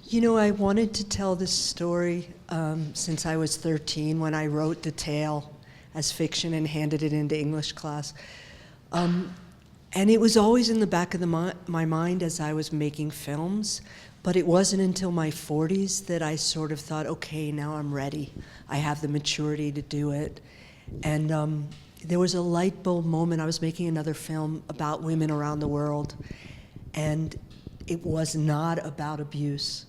You know, I wanted to tell this story since I was 13 when I wrote the tale as fiction and handed it into English class. And it was always in the back of my mind as I was making films, but it wasn't until my 40s that I sort of thought, okay, now I'm ready. I have the maturity to do it. And there was a light bulb moment. I was making another film about women around the world, and it was not about abuse.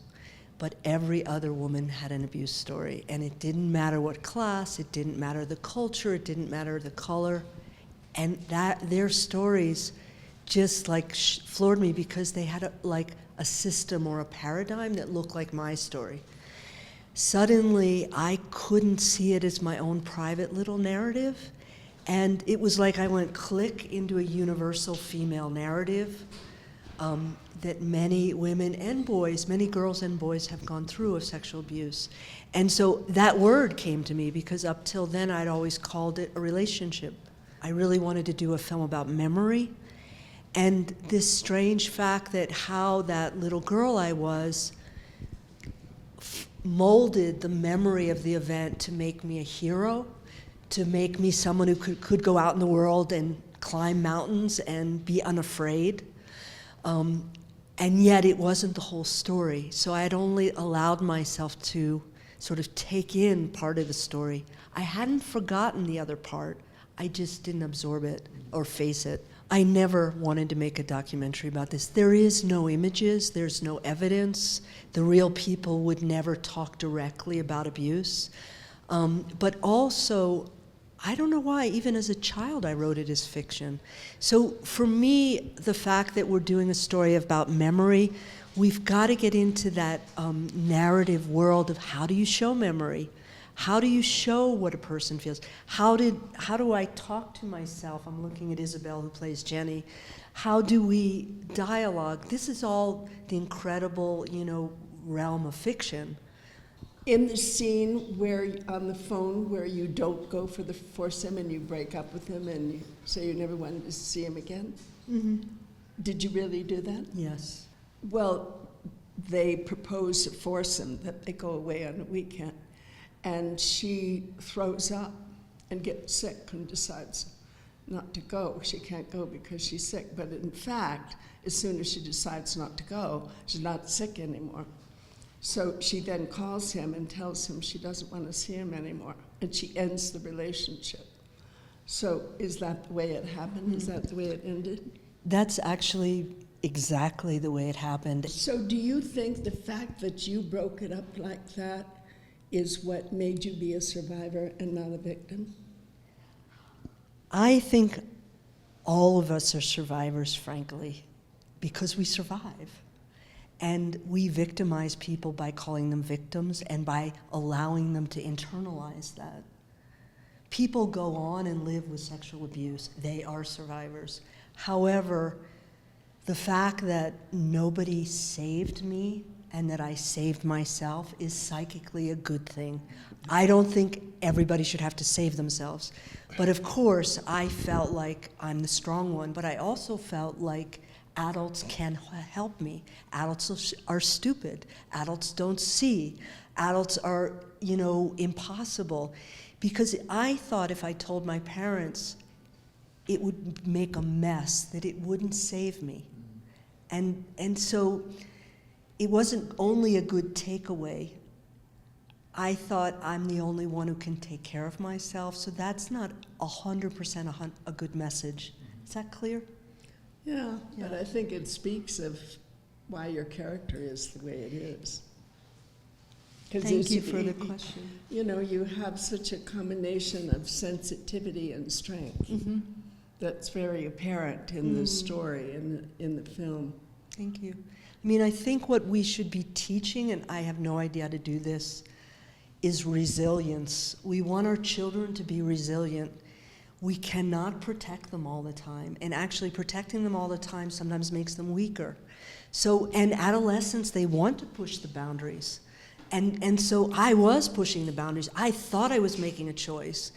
But every other woman had an abuse story, and it didn't matter what class, it didn't matter the culture, it didn't matter the color, and their stories just like floored me because they had a system or a paradigm that looked like my story. Suddenly, I couldn't see it as my own private little narrative, and it was like I went click into a universal female narrative that many women and boys, many girls and boys have gone through of sexual abuse. And so that word came to me because up till then I'd always called it a relationship. I really wanted to do a film about memory, and this strange fact that how that little girl I was molded the memory of the event to make me a hero, to make me someone who could go out in the world and climb mountains and be unafraid. And yet it wasn't the whole story. So I had only allowed myself to sort of take in part of the story. I hadn't forgotten the other part. I just didn't absorb it or face it. I never wanted to make a documentary about this. There is no images, there's no evidence. The real people would never talk directly about abuse. But also, I don't know why, even as a child, I wrote it as fiction. So for me, the fact that we're doing a story about memory, we've got to get into that narrative world of how do you show memory? How do you show what a person feels? How do I talk to myself? I'm looking at Isabel, who plays Jenny. How do we dialogue? This is all the incredible, realm of fiction. In the scene where on the phone where you don't go for him and you break up with him and you say you never wanted to see him again, did you really do that? Yes. Well, they propose a foursome that they go away on a weekend, and she throws up and gets sick and decides not to go. She can't go because she's sick, but in fact, as soon as she decides not to go, she's not sick anymore. So she then calls him and tells him she doesn't want to see him anymore, and she ends the relationship. So is that the way it happened? Is that the way it ended? That's actually exactly the way it happened. So do you think the fact that you broke it up like that is what made you be a survivor and not a victim? I think all of us are survivors, frankly, because we survive. And we victimize people by calling them victims and by allowing them to internalize that. People go on and live with sexual abuse. They are survivors. However, the fact that nobody saved me and that I saved myself is psychically a good thing. I don't think everybody should have to save themselves. But of course, I felt like I'm the strong one, but I also felt like adults can help me. Adults are stupid. Adults don't see. Adults are, impossible. Because I thought if I told my parents, it would make a mess, that it wouldn't save me. And so it wasn't only a good takeaway. I thought I'm the only one who can take care of myself, so that's not 100% a good message. Is that clear? Yeah, but I think it speaks of why your character is the way it is. Thank you for the question. You have such a combination of sensitivity and strength that's very apparent in the story, in the film. Thank you. I mean, I think what we should be teaching, and I have no idea how to do this, is resilience. We want our children to be resilient. We cannot protect them all the time, and actually protecting them all the time sometimes makes them weaker. So, and adolescents, they want to push the boundaries. And so I was pushing the boundaries. I thought I was making a choice.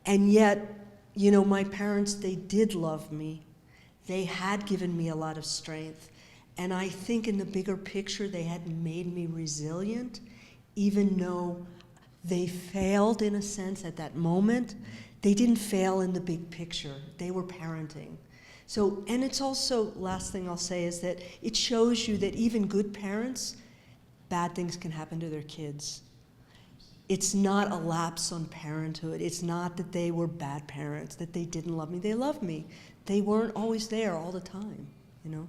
And yet, my parents, they did love me. They had given me a lot of strength. And I think in the bigger picture, they had made me resilient, even though they failed in a sense at that moment. They didn't fail in the big picture. They were parenting. So, and it's also, last thing I'll say is that it shows you that even good parents, bad things can happen to their kids. It's not a lapse on parenthood. It's not that they were bad parents, that they didn't love me. They loved me. They weren't always there all the time, you know?